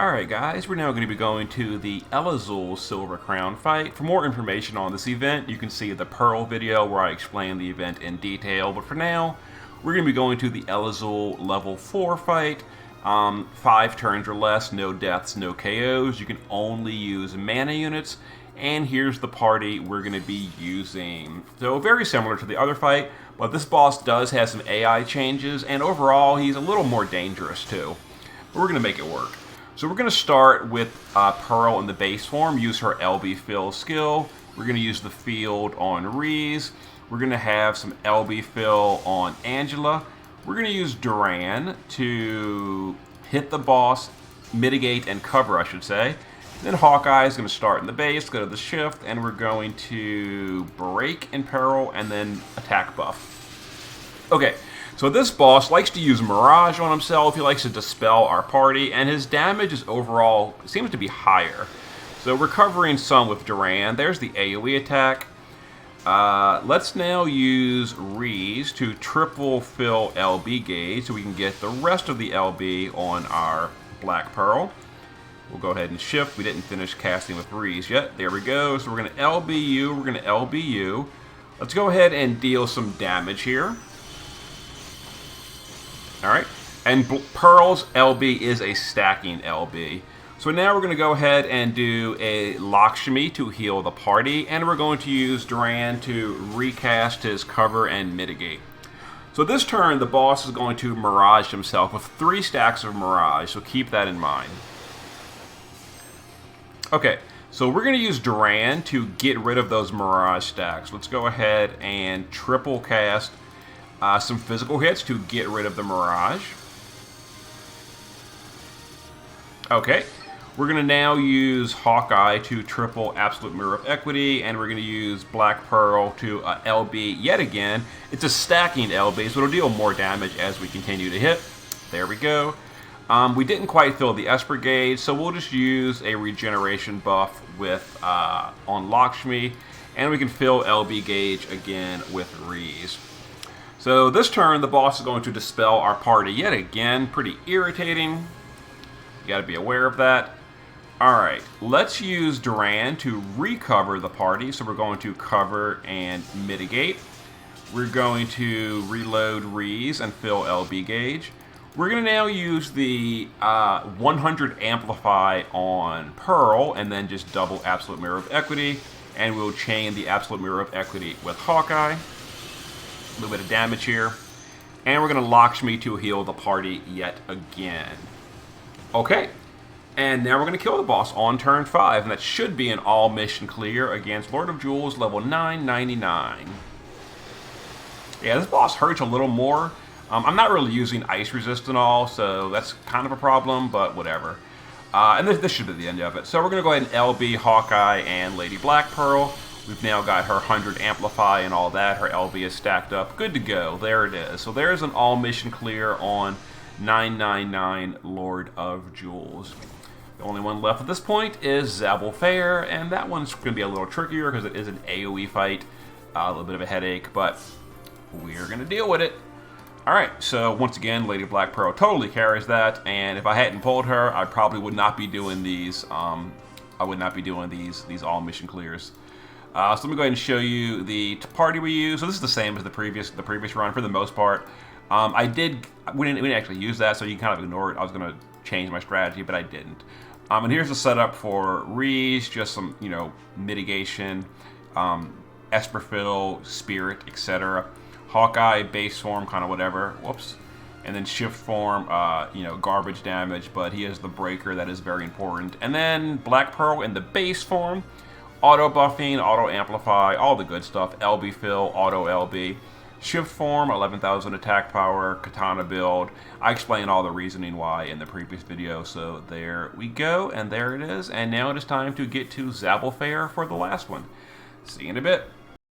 Alright guys, we're now going to be going to the Elazul Silver Crown fight. For more information on this event, you can see the Pearl video where I explain the event in detail, but for now, we're going to be going to the Elazul level 4 fight. 5 turns or less, no deaths, no KOs. You can only use mana units, and here's the party we're going to be using. So very similar to the other fight, but this boss does have some AI changes, and overall he's a little more dangerous too. But we're going to make it work. So we're going to start with Pearl in the base form, use her LB fill skill. We're going to use the field on Reese. We're going to have some LB fill on Angela. We're going to use Duran to hit the boss, mitigate and cover, I should say. Then Hawkeye is going to start in the base, go to the shift, and we're going to break in Peril and then attack buff. Okay. So this boss likes to use Mirage on himself. He likes to dispel our party, and his damage is overall seems to be higher. So we're covering some with Duran. There's the AoE attack. Let's now use Reese to triple fill LB gauge so we can get the rest of the LB on our Black Pearl. We'll go ahead and shift. We didn't finish casting with Reese yet. There we go. So we're going to LBU. We're going to LBU. Let's go ahead and deal some damage here. Alright, and Pearl's LB is a stacking LB. So now we're going to go ahead and do a Lakshmi to heal the party, and we're going to use Duran to recast his cover and mitigate. So this turn, the boss is going to Mirage himself with 3 stacks of Mirage, so keep that in mind. Okay, so we're going to use Duran to get rid of those Mirage stacks. Let's go ahead and triple cast some physical hits to get rid of the Mirage. Okay, we're going to now use Hawkeye to triple Absolute Mirror of Equity, and we're going to use Black Pearl to LB yet again. It's a stacking LB, so it'll deal more damage as we continue to hit. There we go. We didn't quite fill the Esper gauge, so we'll just use a regeneration buff with on Lakshmi, and we can fill LB gauge again with Reese. So this turn, the boss is going to dispel our party yet again. Pretty irritating. You got to be aware of that. Alright, let's use Duran to recover the party. So we're going to cover and mitigate. We're going to reload Reese and fill LB gauge. We're going to now use the 100 Amplify on Pearl and then just double Absolute Mirror of Equity. And we'll chain the Absolute Mirror of Equity with Hawkeye. A little bit of damage here. And we're going to Lakshmi to heal the party yet again. Okay. And now we're going to kill the boss on turn 5. And that should be an all mission clear against Lord of Jewels level 999. Yeah, this boss hurts a little more. I'm not really using ice resist and all, so that's kind of a problem, but whatever. And this should be the end of it. So we're going to go ahead and LB Hawkeye and Lady Black Pearl. We've now got her 100 Amplify and all that. Her LB is stacked up. Good to go. There it is. So there's an all mission clear on 999 Lord of Jewels. The only one left at this point is Zabel Fair, and that one's going to be a little trickier because it is an AoE fight. A little bit of a headache, but we're going to deal with it. Alright, so once again, Lady Black Pearl totally carries that, and if I hadn't pulled her, I probably would not be doing these. I would not be doing these all mission clears. So let me go ahead and show you the party we use. So this is the same as the previous run for the most part. We didn't actually use that, so you can kind of ignore it. I was going to change my strategy, but I didn't. And here's the setup for Reese, just some mitigation, Esper fill, Spirit, etc. Hawkeye base form, kind of whatever. Whoops. And then shift form, garbage damage, but he has the breaker that is very important. And then Black Pearl in the base form. Auto buffing, auto amplify, all the good stuff. LB fill, auto LB. Shift form, 11,000 attack power, katana build. I explained all the reasoning why in the previous video, so there we go, and there it is. And now it is time to get to Zabel Fair for the last one. See you in a bit.